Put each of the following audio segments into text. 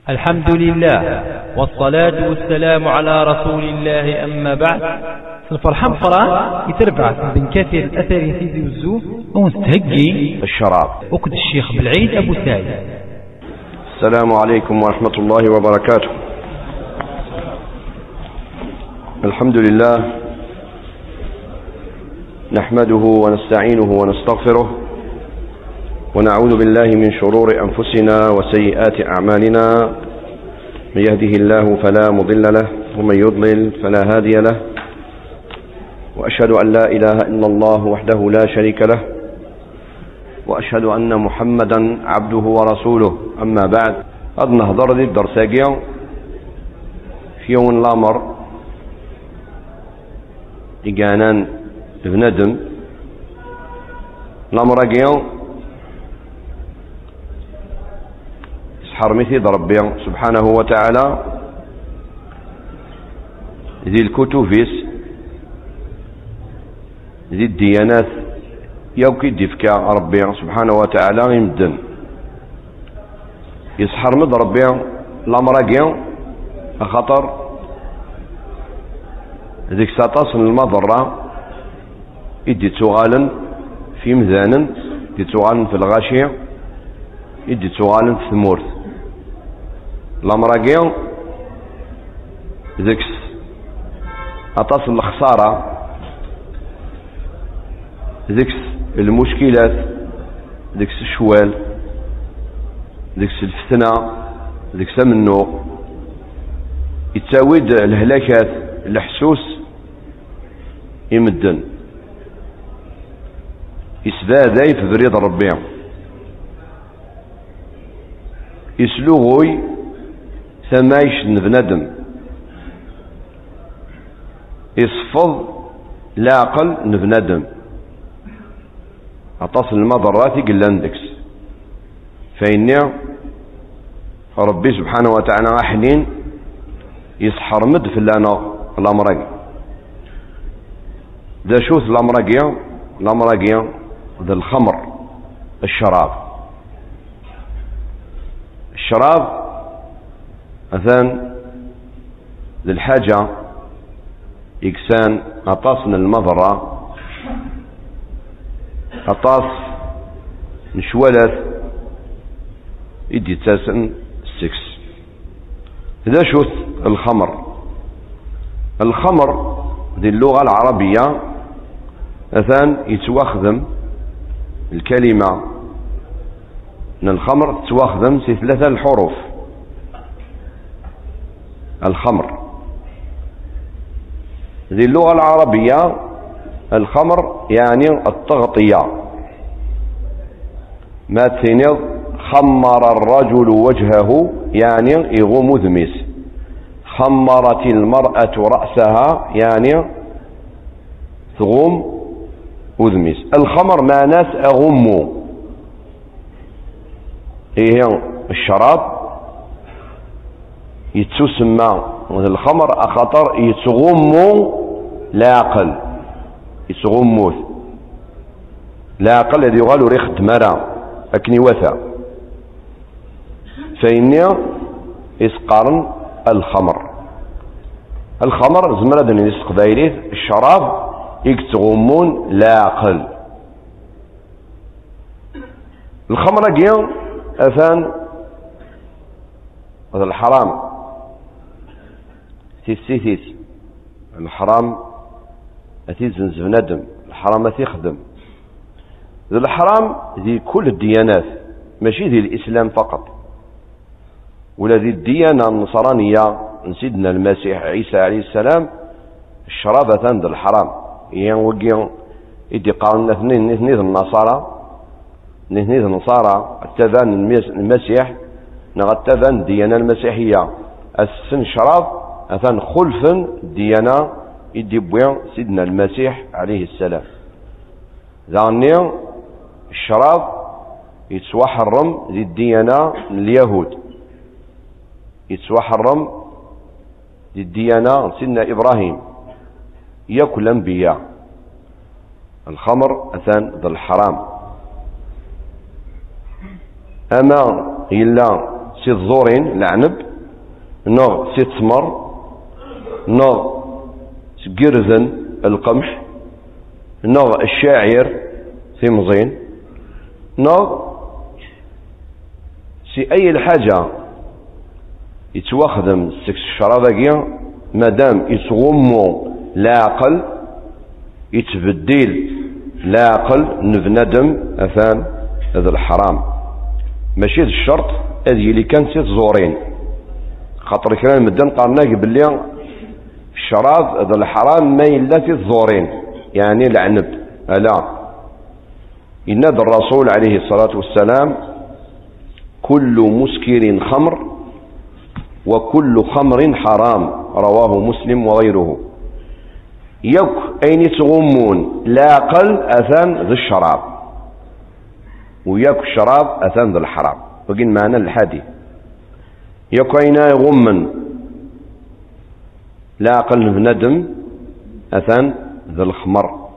الحمد لله والصلاة والسلام على رسول الله. أما بعد، الفرحان فران يتربع بن كثير الأثر سيدي والزوف ونستهجي الشراب وكد الشيخ بالعيد أبو سعيد. السلام عليكم ورحمة الله وبركاته. الحمد لله نحمده ونستعينه ونستغفره ونعوذ بالله من شرور أنفسنا وسيئات أعمالنا، من يهده الله فلا مضل له ومن يضلل فلا هادي له، وأشهد أن لا إله إلا الله وحده لا شريك له، وأشهد أن محمدا عبده ورسوله. أما بعد، قد نهضر ذي الدرساقيا في يوم الأمر إجانان بندم الأمر حرمتي ربي سبحانه وتعالى ذي الكتوفيس ذي الديانات يوكي ديفكا ربي سبحانه وتعالى يمدن يسحر مد ربي الامراقيا خطر ذيك ساطاس المضرة يدي تغالا في مذانا يدي تغالا في الغاشية يدي تغالا في ثمورث الامراقيا ذيك أطاس الخسارة ذيك المشكلات ذيك الشوال ذيك الفتنة ذيك سمنو يتساويد الهلاكات الحسوس يمدن يسباداي في بريد ربي يسلوغوي ثمايش بنادم يصفض لاقل بنادم أتصل المضرات قلاندكس فإني ربي سبحانه وتعالى أحنين يسحر مد في الأمراق ذا شوث الأمراقيا ذا الخمر الشراب أثان ذي الحاجة إكسان أطاسن المضرة أطاس نشولث إدي تاسن السكس. إذا شوث الخمر ذي اللغة العربية أثان يتواخذم الكلمة من الخمر تواخذم في ثلاثة الحروف. الخمر ذي اللغة العربية الخمر يعني التغطية. ما تنظ خمر الرجل وجهه يعني يغوم ذميس، خمرت المرأة رأسها يعني تغوم وذميس. الخمر ما ناس أغمو هي الشراب يتسمى الخمر أخطر يتغمو لاقل يتغموث لاقل الذي يغالو ريخ دمرا أكني وثا فإني إسقارن الخمر زمرة يسق دايريث الشراب يتغمون لاقل. الخمر جيو أثان هذا الحرام تيسيثيس الحرام أتيزنز بندم الحرام أتيخدم ذو الحرام ذي كل الديانات ماشي ذي الإسلام فقط ولا ذي الديانة النصرانية سيدنا المسيح عيسى عليه السلام الشراب ذا الحرام ينوقيون إدي قالنا اثنين النصارى التذان المسيح نغتذن الديانة المسيحية السن شراب أثان خلفا ديانة يدي بوين سيدنا المسيح عليه السلام. ذاني الشراب يتوحرم ذي الديانة اليهود يتوحرم ذي الديانة سيدنا إبراهيم يأكل الأنبياء. الخمر أثان ذا الحرام. أما إلا سي الزورين العنب، نوع سي التمر، نوع قرزن القمح، نوع الشاعر سي مزين، نوع سي اي الحاجة يتواخدم السكس الشراباكي مادام يتغمو العقل يتبدل العقل نبندم اثان هذا الحرام. ماشي الشرط هذه اللي كانت زورين، خاطر كان مدن قالناك باللي الشراب هذا الحرام ما إلا في الزورين، يعني العنب. لا، ينادى الرسول عليه الصلاة والسلام: كل مسكر خمر وكل خمر حرام، رواه مسلم وغيره. يك أين تغمون العقل أثان ذي الشراب، وياك الشراب أثان ذي الحرام. وقين معنا الحديث يك أين يغمن العقل بندم أثان ذي الخمر،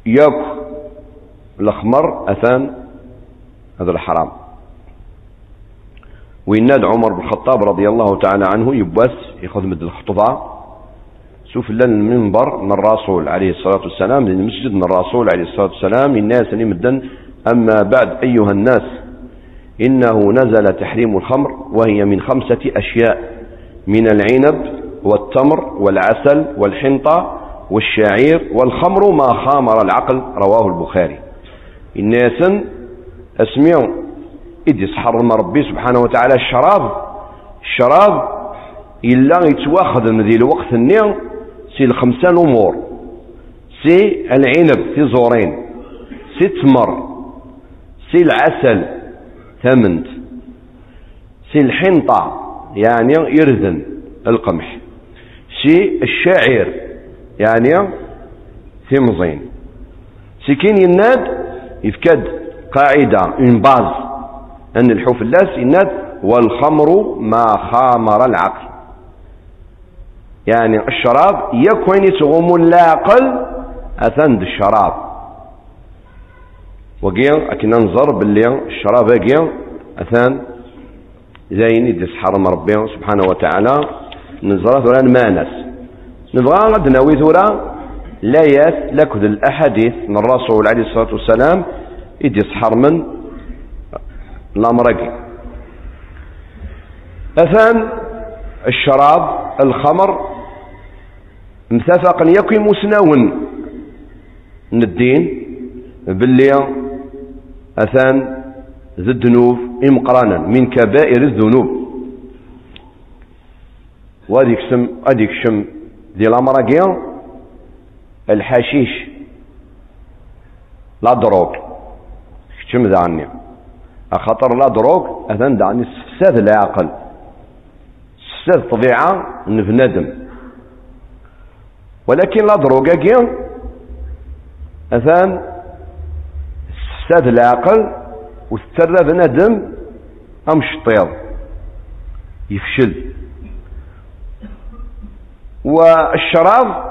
ياك الخمر أثان هذا الحرام. ويناد عمر بن الخطاب رضي الله تعالى عنه يبوس ياخذ مد الخطبة شوف لنا المنبر من الرسول عليه الصلاة والسلام، لأن المسجد من الرسول عليه الصلاة والسلام الناس اللي مدن. أما بعد أيها الناس، إنه نزل تحريم الخمر وهي من 5 أشياء: من العنب والتمر والعسل والحنطة والشعير، والخمر ما خامر العقل، رواه البخاري. الناس اسمعوا إذ يسحر ربي سبحانه وتعالى الشراب إلا يتواخذ من ذي الوقت النير سي 5 الأمور: سي العنب سي زورين، سي التمر، سي العسل 8، سي الحنطة يعني يرذن القمح، سي الشاعر يعني سي مزين. سي كين يناد يفكد قاعدة باز أن الحوف اللاس يناد: والخمر ما خامر العقل، يعني الشراب يكون يتغم العقل أثند الشراب. وقيا أكنا ننظر باللي الشراب قيا أثان زين يدس حرم ربي سبحانه وتعالى نزرات ولا نمانس. نبغى غد ناوي ثورة لايات لكذ الأحاديث من الرسول عليه الصلاة والسلام يدس حرمن الأمرقي. أثان الشراب الخمر متفقا يكون مسنون من الدين باللي أثان ذي الذنوب مقرانا من كبائر الذنوب. وهذيك شم ذي الأمرقية الحشيش لا دروغ شم ذاني أخطر لا دروغ أثان دعني استفساد العقل، استفساد طبيعة بنادم. ولكن لا دروغ أثان استفساد العقل واسترى بنادم أمش طيض يفشل. والشراب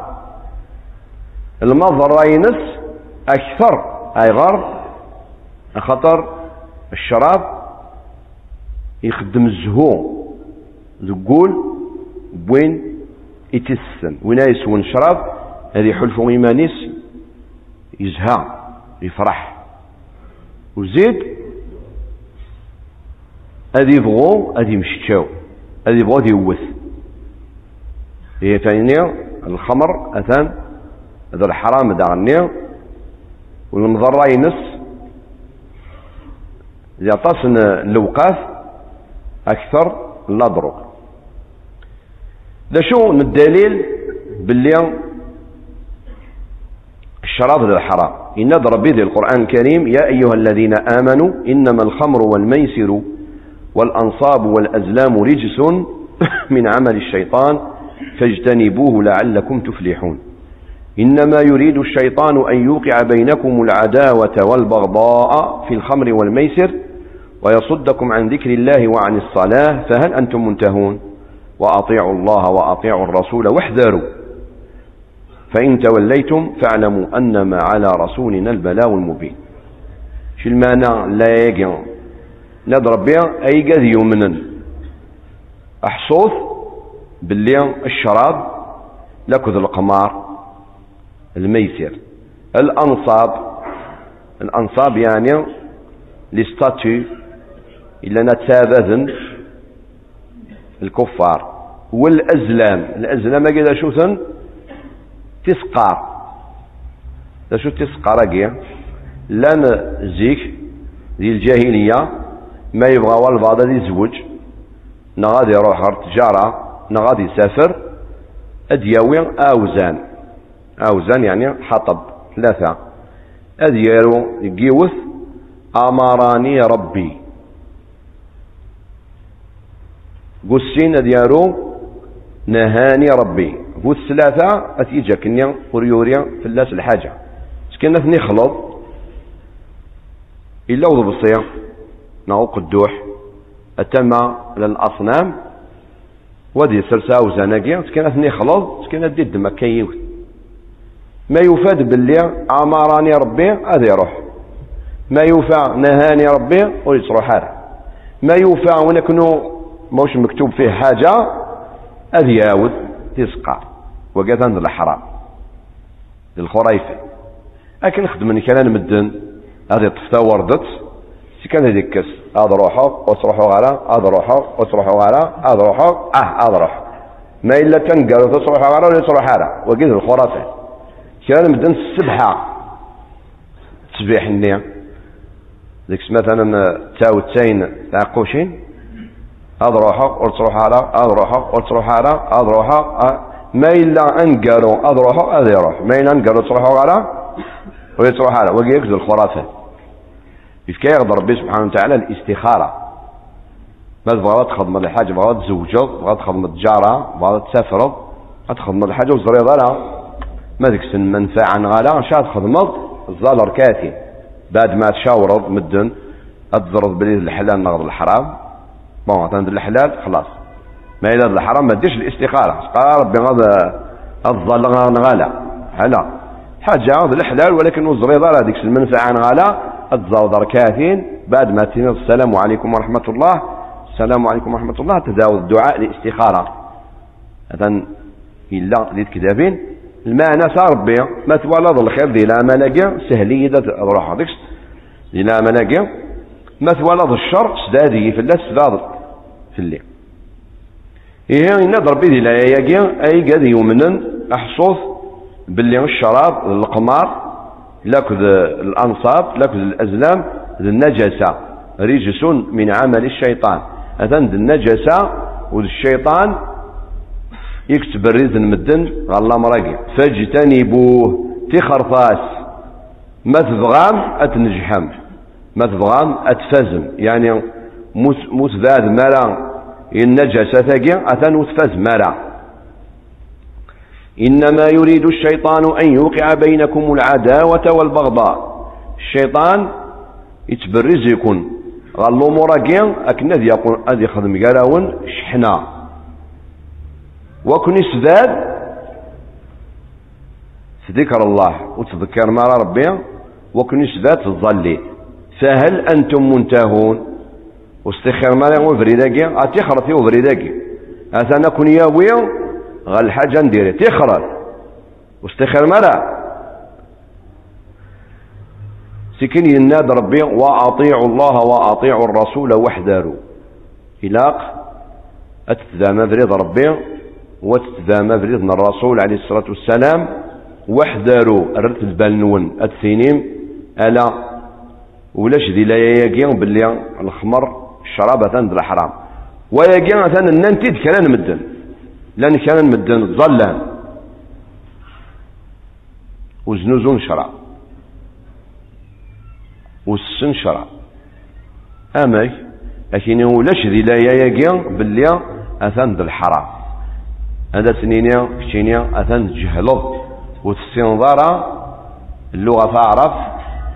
المظهر ينس أكثر أي غرب خطر الشراب يخدم الزهو ذقول بوين يتسن وين يسون شراب هذه حلفو إيمانيس يزهى يفرح وزيد هذه يبغو هذه مشتشاو هذه يبغو هذه يوث. هي ثانية الخمر أثان هذا الحرام داغني والمضر ينس إذا تصن اللوقاف أكثر لا ضروق. ده شو الدليل باللي الشراب ذا الحرام؟ إن ربي ذي القرآن الكريم: يا أيها الذين آمنوا إنما الخمر والميسر والأنصاب والأزلام رجس من عمل الشيطان فاجتنبوه لعلكم تفلحون. إنما يريد الشيطان أن يوقع بينكم العداوة والبغضاء في الخمر والميسر ويصدكم عن ذكر الله وعن الصلاة فهل أنتم منتهون؟ وأطيعوا الله وأطيعوا الرسول واحذروا فإن توليتم فاعلموا أنما على رسولنا البلاغ المبين. شو المعنى؟ لا يجي ناد ربي أي قد يمنن أحصوث باللي الشراب لكذ القمار الميسر الأنصاب يعني لستاتيو إلا نتابذن الكفار. والأزلام كذا شوثن تسقار لا شو تسقار أجي لان زيك ذي الجاهلية ما يبغى والبعض ذي زوج نغادي يروح تجارة نغادي يسافر أدياوي أوزان يعني حطب 3 أديارو يجيوث أمراني ربي قسين أديارو نهاني ربي قوس 3 أتيجا كنيا وريوريا في الناس الحاجة سكنت نخلط إلا وضو بصير نعوق الدوح التما للأصنام ودي سرسا وزناقيا سكنت نخلط سكنت ديد مكيوث ما يفاد باللي أمراني ربي هذا يروح ما يوفى نهاني ربي ويصروح هذا ما يوفى ونكنو موش مكتوب فيه حاجة هذا ياود تسقى وقات عند الحرام للخريفة لكن نخدم من كلام مدن هذه طفتا وردت كان هذيك كس هذا روحه وصروحه على هذا روحه وصروحه على هذا روحه هذا روح ما إلا تنقل وتصروحه على ولا يصروح على وقيت الخرافة كان مدن السبحة تسبيح النية ذيك مثلا تاو تسين تعقوشين هذا روحه وتصروح على هذا روحه وتصروح على هذا روحه ما إلا أنقلوا هذا روحه هذا يروح ما إلا أنقلوا تصروحه على ويصروح على وقيت الخرافة كي يقدر ربي سبحانه وتعالى الاستخارة ما تبغى تخدم الحاجة بغا تزوجه بغا تخدم التجارة بغا تسافر تخدم الحاجة وزريضة لا ما ذيك سن منفعة غالا شاد خدمت الزالر كاتي بعد ما تشاورض مدن تزرد بلي الحلال نغض الحرام بون عند الحلال خلاص ما إذا الحرام ما تديش الاستخارة قال ربي غاض الظل نغالا هلا حاجة غاض الحلال ولكن الزريضة لا ذيك المنفعة نغالا الزودر كاثين بعد ما تنظر السلام عليكم ورحمة الله السلام عليكم ورحمة الله تداول الدعاء الاستخارة هذا إلا ذي كذابين المعنى صار ربي ما تولد الخير ذي لا ملاقي سهلية روح هذيك ذي لا ملاقي ما تولد الشر سدادي في الله سداد في الليل إيه إن ضربي ذي لا يجي أي قد يومن أحصوث باللي الشراب القمار لكذ الأنصاب لكذ الأزلام النجسة رجس من عمل الشيطان أذن النجسة والشيطان يكتب الرزن مدن الله مرقي فاجتنبوه تخرفاس ما تبغام أتنجحم ما تبغام أتفزم يعني مثبات مرا النجسة ثقي أثن وتفز مرا إنما يريد الشيطان أن يوقع بينكم العداوة والبغضاء الشيطان يتبرز يكون غالو مراقين أكن ذي يقول أذي خدم قراون شحنا وكن يسداد ذكر الله وتذكر ما ربي وكن يسداد تظلي فهل أنتم منتهون واستخير ما يقول فريداكي أتخرطي وفريداكي أثنى كن ياوي غال حاجة نديري تخرج واستخر مرة سكن يناد ربي وأطيعوا الله وأطيعوا الرسول واحذروا إلاق أتتذا مفريض ربي وتتذا مفريض من الرسول عليه الصلاة والسلام واحذروا الرت البالنون الثينيم ألا ولاش ذي لا يجيون باللي الخمر الشرابة عند الحرام ويجيون ثان الننتيد كلام مدن لأن كان مدن ظلا وزنوزون شرع والسن شرع أماي لكن ولاش ذي لا يجي باللي أثان ذا الحرام هذا سنينيا كشينيا أثان جهلض وتستنظر اللغة فأعرف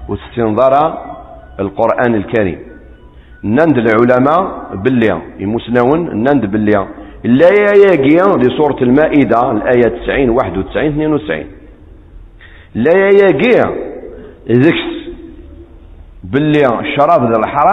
وتستنظر القرآن الكريم نند العلماء باللي المسنون نند باللي لا يجي لسورة المائدة الآية 90 91 92 لا يجي ذكس باللي الشراب ذا الحرام